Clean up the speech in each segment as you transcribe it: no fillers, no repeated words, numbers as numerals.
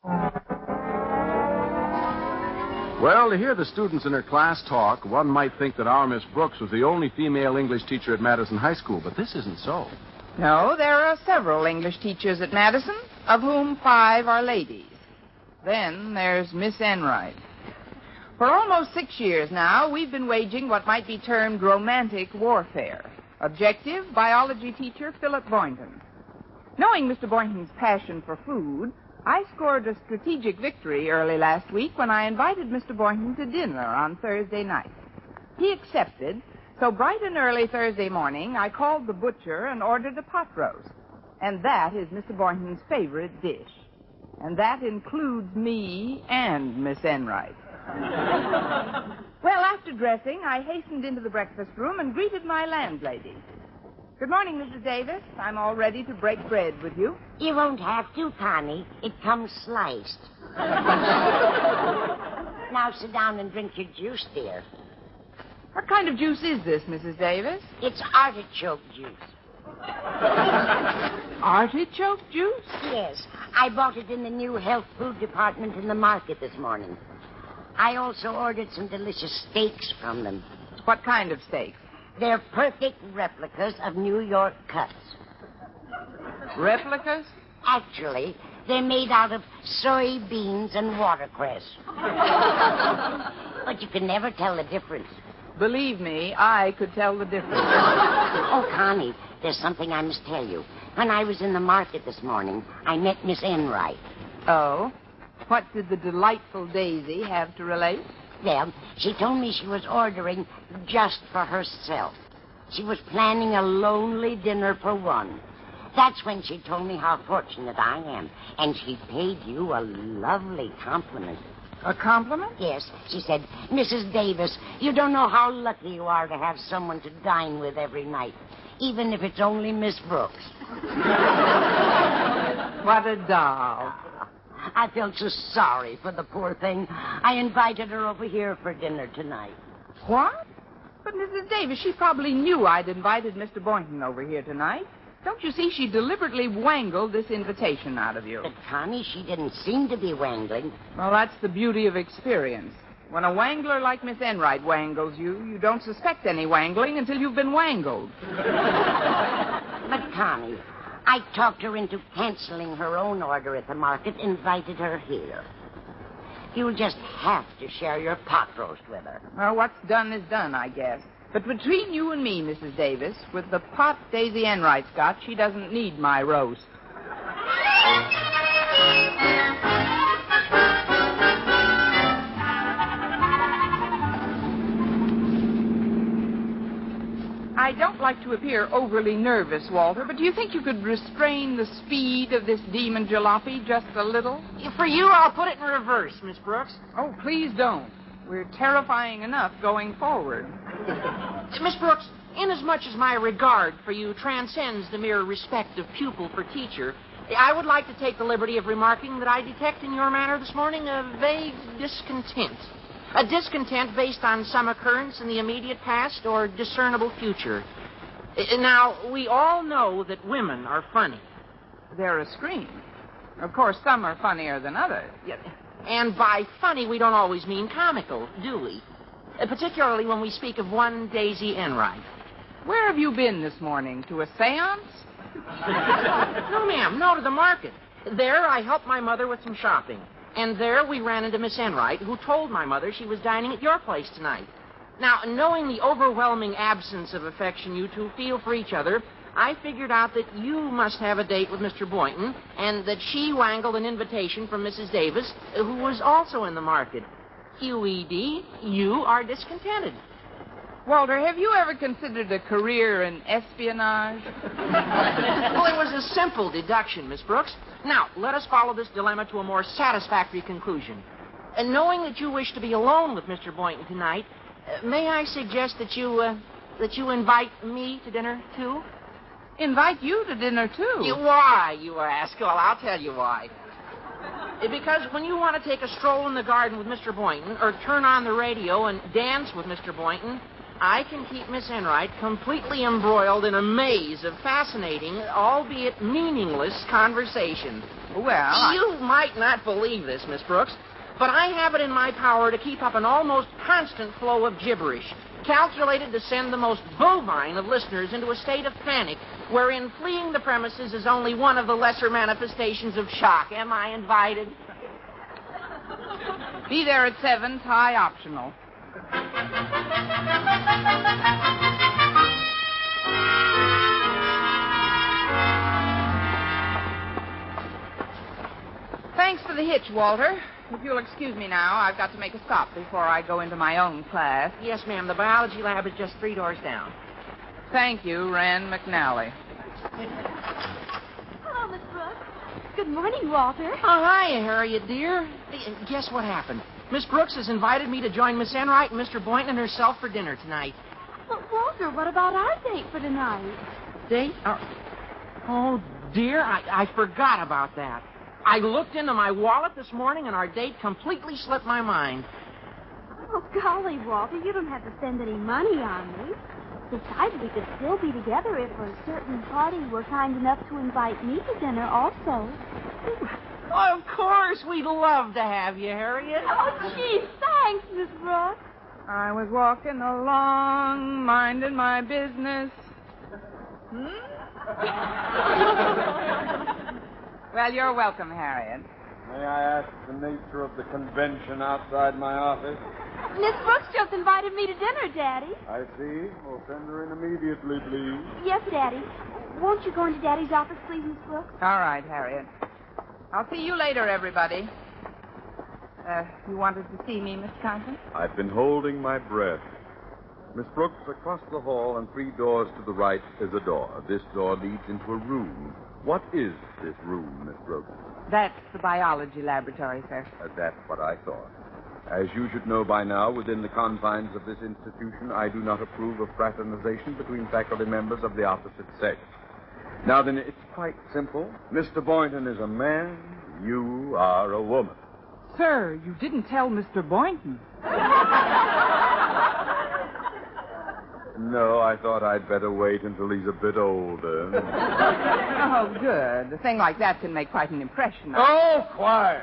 Well, to hear the students in her class talk, one might think that our Miss Brooks was the only female English teacher at Madison High School, but this isn't so. No, there are several English teachers at Madison, of whom 5 are ladies. Then there's Miss Enright. For almost 6 years now, we've been waging what might be termed romantic warfare. Objective, biology teacher Philip Boynton. Knowing Mr. Boynton's passion for food, I scored a strategic victory early last week when I invited Mr. Boynton to dinner on Thursday night. He accepted, so bright and early Thursday morning, I called the butcher and ordered a pot roast. And that is Mr. Boynton's favorite dish. And that includes me and Miss Enright. Well, after dressing, I hastened into the breakfast room and greeted my landlady. Good morning, Mrs. Davis. I'm all ready to break bread with you. You won't have to, Connie. It comes sliced. Now sit down and drink your juice, dear. What kind of juice is this, Mrs. Davis? It's artichoke juice. Artichoke juice? Yes. I bought it in the new health food department in the market this morning. I also ordered some delicious steaks from them. What kind of steaks? They're perfect replicas of New York cuts. Replicas? Actually, they're made out of soybeans and watercress. But you can never tell the difference. Believe me, I could tell the difference. Oh, Connie, there's something I must tell you. When I was in the market this morning, I met Miss Enright. Oh? What did the delightful Daisy have to relate? Well, she told me she was ordering just for herself. She was planning a lonely dinner for one. That's when she told me how fortunate I am. And she paid you a lovely compliment. A compliment? Yes. She said, Mrs. Davis, you don't know how lucky you are to have someone to dine with every night, even if it's only Miss Brooks. What a doll. I felt so sorry for the poor thing. I invited her over here for dinner tonight. What? But, Mrs. Davis, she probably knew I'd invited Mr. Boynton over here tonight. Don't you see, she deliberately wangled this invitation out of you. But, Connie, she didn't seem to be wangling. Well, that's the beauty of experience. When a wangler like Miss Enright wangles you, you don't suspect any wangling until you've been wangled. But, Connie, I talked her into canceling her own order at the market, invited her here. You'll just have to share your pot roast with her. Well, what's done is done, I guess. But between you and me, Mrs. Davis, with the pot Daisy Enright's got, she doesn't need my roast. I don't like to appear overly nervous, Walter, but do you think you could restrain the speed of this demon jalopy just a little? For you, I'll put it in reverse, Miss Brooks. Oh, please don't. We're terrifying enough going forward. Miss Brooks, inasmuch as my regard for you transcends the mere respect of pupil for teacher, I would like to take the liberty of remarking that I detect in your manner this morning a vague discontent. A discontent based on some occurrence in the immediate past or discernible future. Now, we all know that women are funny. They're a scream. Of course, some are funnier than others. And by funny, we don't always mean comical, do we? Particularly when we speak of one Daisy Enright. Where have you been this morning? To a seance? No, ma'am. No, to the market. There, I helped my mother with some shopping. And there we ran into Miss Enright, who told my mother she was dining at your place tonight. Now, knowing the overwhelming absence of affection you two feel for each other, I figured out that you must have a date with Mr. Boynton, and that she wangled an invitation from Mrs. Davis, who was also in the market. QED, you are discontented. Walter, have you ever considered a career in espionage? Well, it was a simple deduction, Miss Brooks. Now, let us follow this dilemma to a more satisfactory conclusion. And knowing that you wish to be alone with Mr. Boynton tonight, may I suggest that you invite me to dinner, too? Invite you to dinner, too? Why, you ask? Well, I'll tell you why. Because when you want to take a stroll in the garden with Mr. Boynton, or turn on the radio and dance with Mr. Boynton, I can keep Miss Enright completely embroiled in a maze of fascinating, albeit meaningless, conversation. Well, You might not believe this, Miss Brooks, but I have it in my power to keep up an almost constant flow of gibberish, calculated to send the most bovine of listeners into a state of panic, wherein fleeing the premises is only one of the lesser manifestations of shock. Am I invited? Be there at 7, tie optional. Thanks for the hitch, Walter. If you'll excuse me now, I've got to make a stop before I go into my own class. Yes, ma'am. The biology lab is just 3 doors down. Thank you, Ren McNally. Hello, Miss Brooks. Good morning, Walter. Oh, hiya, Harriet, dear. Hey, guess what happened? Miss Brooks has invited me to join Miss Enright and Mr. Boynton and herself for dinner tonight. But, Walter, what about our date for tonight? Date? Oh, dear, I forgot about that. I looked into my wallet this morning and our date completely slipped my mind. Oh, golly, Walter, you don't have to spend any money on me. Besides, we could still be together if a certain party were kind enough to invite me to dinner also. Oh, of course, we'd love to have you, Harriet. Oh, gee, thanks, Miss Brooks. I was walking along, minding my business. Well, you're welcome, Harriet. May I ask the nature of the convention outside my office? Miss Brooks just invited me to dinner, Daddy. I see. We'll send her in immediately, please. Yes, Daddy. Won't you go into Daddy's office, please, Miss Brooks? All right, Harriet. I'll see you later, everybody. You wanted to see me, Miss Conklin? I've been holding my breath. Miss Brooks, across the hall and 3 doors to the right is a door. This door leads into a room. What is this room, Miss Brooks? That's the biology laboratory, sir. That's what I thought. As you should know by now, within the confines of this institution, I do not approve of fraternization between faculty members of the opposite sex. Now then, it's quite simple. Mr. Boynton is a man. You are a woman. Sir, you didn't tell Mr. Boynton. No, I thought I'd better wait until he's a bit older. Oh, good. A thing like that can make quite an impression. Oh, quiet!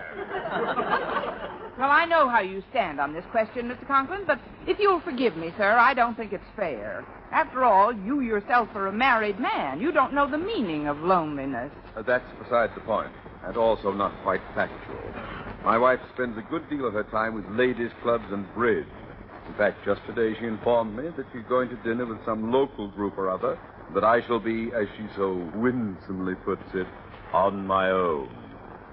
Well, I know how you stand on this question, Mr. Conklin, but if you'll forgive me, sir, I don't think it's fair. After all, you yourself are a married man. You don't know the meaning of loneliness. That's beside the point, and also not quite factual. My wife spends a good deal of her time with ladies' clubs and bridge. In fact, just today she informed me that she's going to dinner with some local group or other, that I shall be, as she so winsomely puts it, on my own.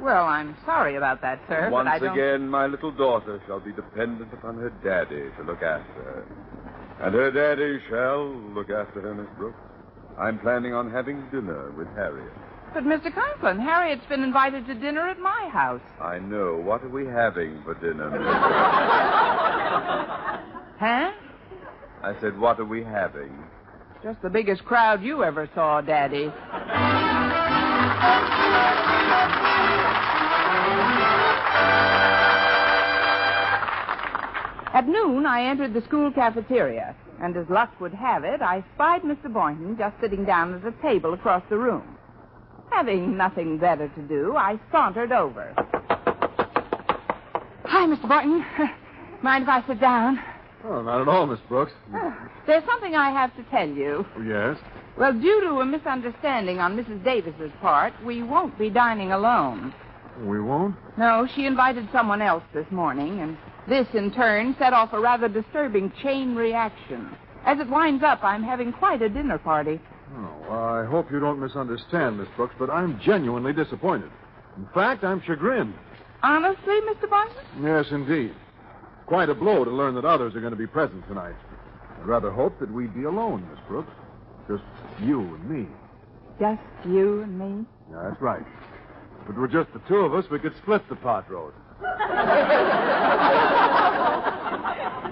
Well, I'm sorry about that, sir, Once but I don't... again, my little daughter shall be dependent upon her daddy to look after her. And her daddy shall look after her, Miss Brooks. I'm planning on having dinner with Harriet. But, Mr. Conklin, Harriet's been invited to dinner at my house. I know. What are we having for dinner, Miss Huh? I said, what are we having? Just the biggest crowd you ever saw, Daddy. At noon, I entered the school cafeteria, and as luck would have it, I spied Mr. Boynton just sitting down at a table across the room. Having nothing better to do, I sauntered over. Hi, Mr. Boynton. Mind if I sit down? Oh, not at all, Miss Brooks. There's something I have to tell you. Yes? Well, due to a misunderstanding on Mrs. Davis's part, we won't be dining alone. We won't? No, she invited someone else this morning, and this, in turn, set off a rather disturbing chain reaction. As it winds up, I'm having quite a dinner party. Oh, well, I hope you don't misunderstand, Miss Brooks, but I'm genuinely disappointed. In fact, I'm chagrined. Honestly, Mr. Boynton? Yes, indeed. Quite a blow to learn that others are going to be present tonight. I'd rather hope that we'd be alone, Miss Brooks. Just you and me. Just you and me? Yeah, that's right. If it were just the two of us, we could split the pot roast.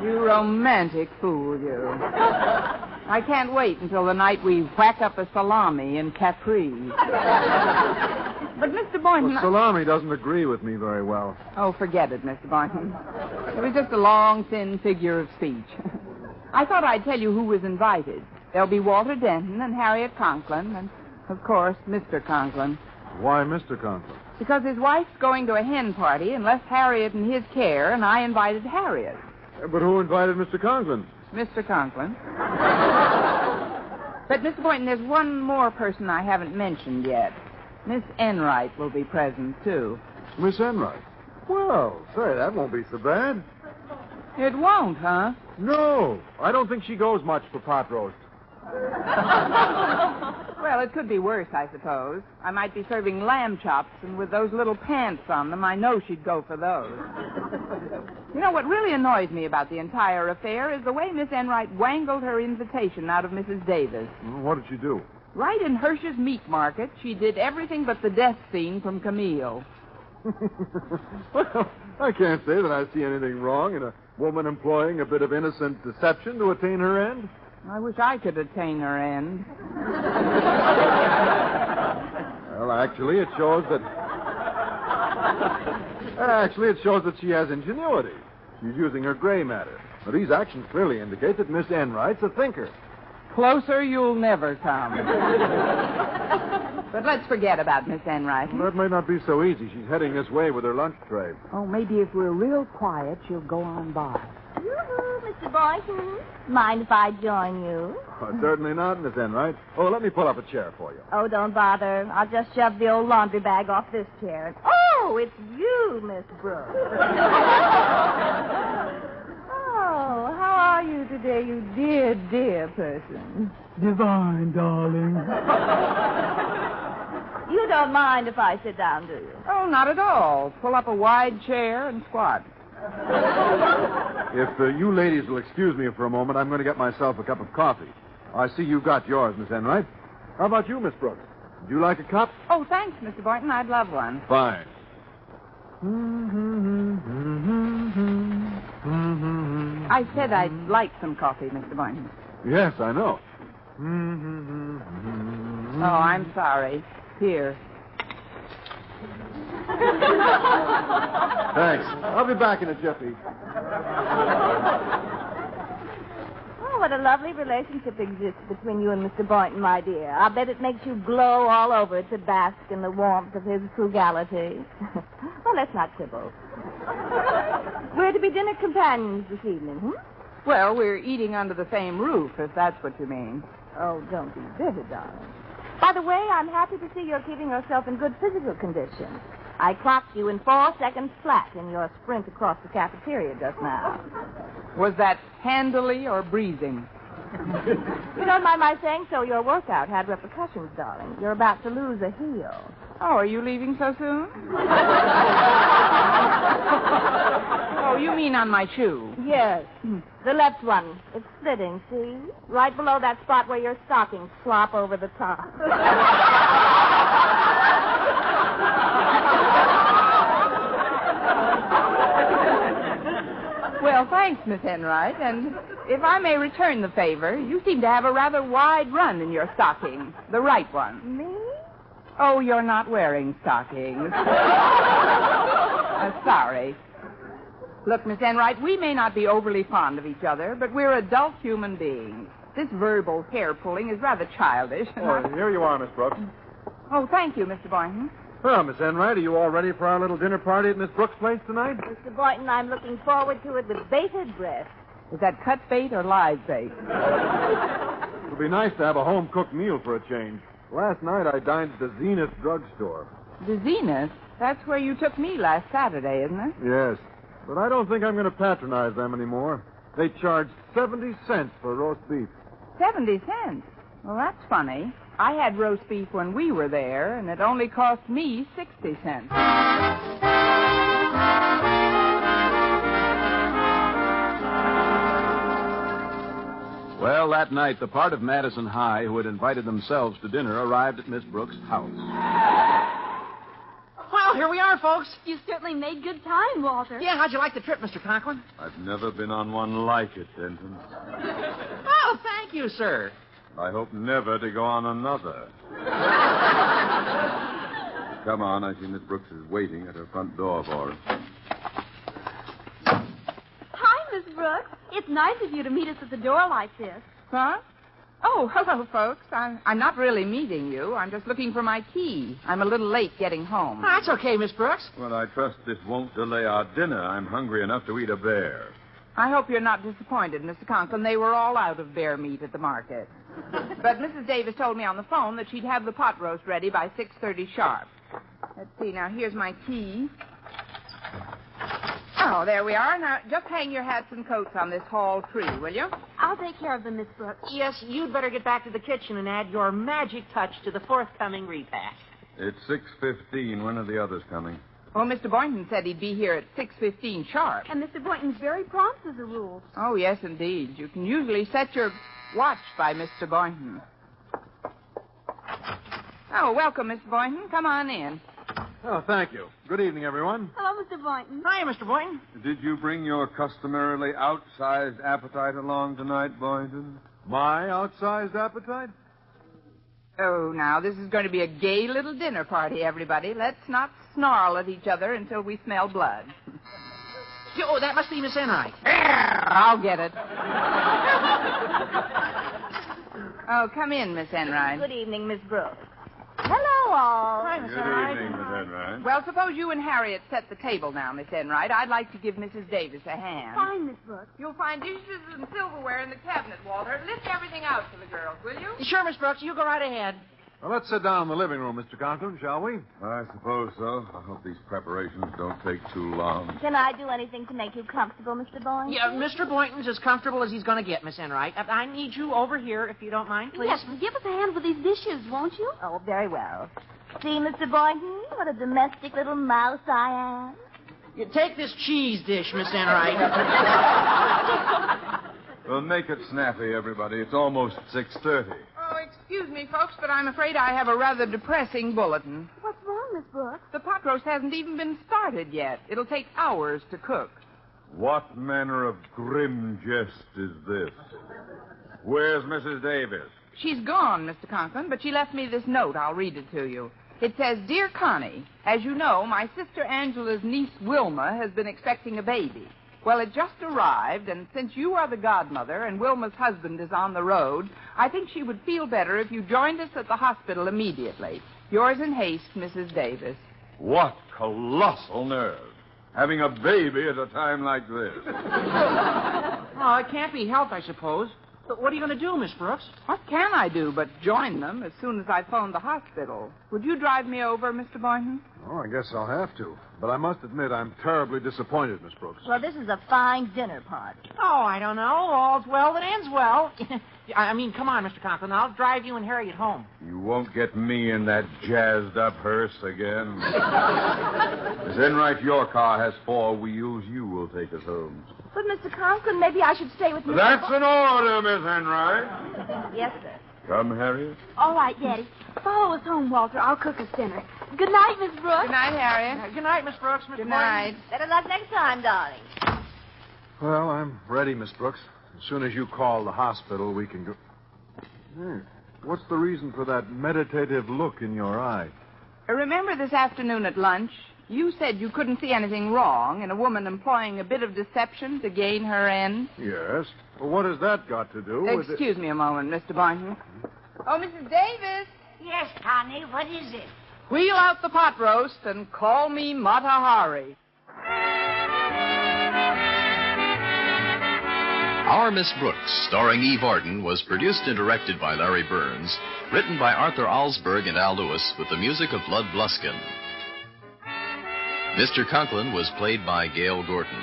You romantic fool, you. I can't wait until the night we whack up a salami in Capri. But, Mr. Boynton... Well, salami doesn't agree with me very well. Oh, forget it, Mr. Boynton. It was just a long, thin figure of speech. I thought I'd tell you who was invited. There'll be Walter Denton and Harriet Conklin and, of course, Mr. Conklin. Why Mr. Conklin? Because his wife's going to a hen party and left Harriet in his care, and I invited Harriet. But who invited Mr. Conklin? Mr. Conklin. But, Mr. Boynton, there's one more person I haven't mentioned yet. Miss Enright will be present, too. Miss Enright? Well, say, that won't be so bad. It won't, huh? No, I don't think she goes much for pot roast. Well, it could be worse, I suppose. I might be serving lamb chops, and with those little pants on them, I know she'd go for those. You know, what really annoys me about the entire affair is the way Miss Enright wangled her invitation out of Mrs. Davis. Well, what did she do? Right in Hirsch's meat market, she did everything but the death scene from Camille. Well, I can't say that I see anything wrong in a woman employing a bit of innocent deception to attain her end. I wish I could attain her end. Well, actually, it shows that she has ingenuity. She's using her gray matter. Now, these actions clearly indicate that Miss Enright's a thinker. Closer you'll never come. But let's forget about Miss Enright. Well, that may not be so easy. She's heading this way with her lunch tray. Oh, maybe if we're real quiet, she'll go on by. Yoo-hoo, Mr. Boynton. Mind if I join you? Oh, certainly not, Miss Enright. Oh, let me pull up a chair for you. Oh, don't bother. I'll just shove the old laundry bag off this chair. Oh, it's you, Miss Brooks. Oh, how are you today, you dear, dear person? Divine, darling. You don't mind if I sit down, do you? Oh, not at all. Pull up a wide chair and squat. If you ladies will excuse me for a moment, I'm going to get myself a cup of coffee. I see you got yours, Miss Enright. How about you, Miss Brooks? Would you like a cup? Oh, thanks, Mr. Boynton. I'd love one. Fine. I said I'd like some coffee, Mr. Boynton. Yes, I know. Oh, I'm sorry. Here. Thanks. I'll be back in a jiffy. Oh, what a lovely relationship exists between you and Mr. Boynton, my dear. I'll bet it makes you glow all over to bask in the warmth of his frugality. Well, let's not quibble. We're to be dinner companions this evening, Well, we're eating under the same roof, if that's what you mean. Oh, don't be bitter, darling. By the way, I'm happy to see you're keeping yourself in good physical condition. I clocked you in 4 seconds flat in your sprint across the cafeteria just now. Was that handily or breezing? You don't mind my saying so, your workout had repercussions, darling. You're about to lose a heel. Oh, are you leaving so soon? Oh, you mean on my shoe? Yes. The left one. It's splitting, see? Right below that spot where your stockings flop over the top. Well, thanks, Miss Enright. And if I may return the favor, you seem to have a rather wide run in your stocking. The right one. Me? Oh, you're not wearing stockings. Sorry. Look, Miss Enright, we may not be overly fond of each other, but we're adult human beings. This verbal hair-pulling is rather childish. Oh, here you are, Miss Brooks. Oh, thank you, Mr. Boynton. Well, Miss Enright, are you all ready for our little dinner party at Miss Brooks' place tonight? Mr. Boynton, I'm looking forward to it with bated breath. Is that cut bait or live bait? It'll be nice to have a home-cooked meal for a change. Last night I dined at the Zenith drugstore. The Zenith? That's where you took me last Saturday, isn't it? Yes, but I don't think I'm going to patronize them anymore. They charge 70 cents for roast beef. 70 cents? Well, that's funny. I had roast beef when we were there, and it only cost me 60 cents. Well, that night, the part of Madison High who had invited themselves to dinner arrived at Miss Brooks' house. Well, here we are, folks. You certainly made good time, Walter. Yeah, how'd you like the trip, Mr. Conklin? I've never been on one like it, Denton. Oh, thank you, sir. I hope never to go on another. Come on, I see Miss Brooks is waiting at her front door for us. Hi, Miss Brooks. It's nice of you to meet us at the door like this. Huh? Oh, hello, folks. I'm not really meeting you. I'm just looking for my key. I'm a little late getting home. Oh, that's okay, Miss Brooks. Well, I trust this won't delay our dinner. I'm hungry enough to eat a bear. I hope you're not disappointed, Mr. Conklin. They were all out of bear meat at the market. But Mrs. Davis told me on the phone that she'd have the pot roast ready by 6:30 sharp. Let's see. Now, here's my key. Oh, there we are. Now, just hang your hats and coats on this hall tree, will you? I'll take care of them, Miss Brooks. Yes, you'd better get back to the kitchen and add your magic touch to the forthcoming repast. It's 6:15. When are the others coming? Well, Mr. Boynton said he'd be here at 6:15 sharp. And Mr. Boynton's very prompt as a rule. Oh, yes, indeed. You can usually set your watch by Mr. Boynton. Oh, welcome, Mr. Boynton. Come on in. Oh, thank you. Good evening, everyone. Hello, Mr. Boynton. Hiya, Mr. Boynton. Did you bring your customarily outsized appetite along tonight, Boynton? My outsized appetite? Oh, now, this is going to be a gay little dinner party, everybody. Let's not snarl at each other until we smell blood. Oh, that must be Miss Enright. I'll get it. Oh, come in, Miss Enright. Good evening, Miss Brooks. Hello, all. Hi, Miss Good Enright. evening, Miss Enright. Well, suppose you and Harriet set the table now, Miss Enright. I'd like to give Mrs. Davis a hand. Fine, Miss Brooks. You'll find dishes and silverware in the cabinet, Walter. Lift everything out for the girls, will you? Sure, Miss Brooks. You go right ahead. Well, let's sit down in the living room, Mr. Conklin, shall we? I suppose so. I hope these preparations don't take too long. Can I do anything to make you comfortable, Mr. Boynton? Yeah, Mr. Boynton's as comfortable as he's going to get, Miss Enright. I need you over here, if you don't mind, please. Yes, give us a hand with these dishes, won't you? Oh, very well. See, Mr. Boynton, what a domestic little mouse I am. You take this cheese dish, Miss Enright. Well, make it snappy, everybody. It's almost 6:30. Oh, excuse me, folks, but I'm afraid I have a rather depressing bulletin. What's wrong, Miss Brooks? The pot roast hasn't even been started yet. It'll take hours to cook. What manner of grim jest is this? Where's Mrs. Davis? She's gone, Mr. Conklin, but she left me this note. I'll read it to you. It says, Dear Connie, as you know, my sister Angela's niece Wilma has been expecting a baby. Well, it just arrived, and since you are the godmother and Wilma's husband is on the road, I think she would feel better if you joined us at the hospital immediately. Yours in haste, Mrs. Davis. What colossal nerve. Having a baby at a time like this. Oh, it can't be helped, I suppose. But what are you going to do, Miss Brooks? What can I do but join them as soon as I phone the hospital? Would you drive me over, Mr. Boynton? Oh, I guess I'll have to. But I must admit I'm terribly disappointed, Miss Brooks. Well, this is a fine dinner party. Oh, I don't know. All's well that ends well. I mean, come on, Mr. Conklin. I'll drive you and Harriet home. You won't get me in that jazzed-up hearse again. Miss Enright, your car has 4 wheels. You will take us home. But, Mr. Conklin, maybe I should stay with Mr. That's an order, Miss Enright. Yes, sir. Come, Harriet. All right, Daddy. Follow us home, Walter. I'll cook us dinner. Good night, Miss Brooks. Good night, Harriet. Good night, Miss Brooks. Mr. Good Boynton. night. Better luck next time, darling. Well, I'm ready, Miss Brooks. As soon as you call the hospital, we can go. Hey, what's the reason for that meditative look in your eye? Remember this afternoon at lunch? You said you couldn't see anything wrong in a woman employing a bit of deception to gain her end. Yes. Well, what has that got to do with it? Excuse me a moment, Mr. Boynton. Oh, Mrs. Davis, Yes, Connie, what is it? wheel out the pot roast and call me Mata Hari. Our Miss Brooks, starring Eve Arden, was produced and directed by Larry Burns, written by Arthur Alsberg and Al Lewis, with the music of Lud Bluskin. Mr. Conklin was played by Gail Gordon.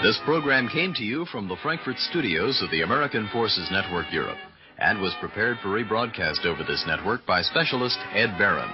This program came to you from the Frankfurt studios of the American Forces Network Europe and was prepared for rebroadcast over this network by specialist Ed Barron.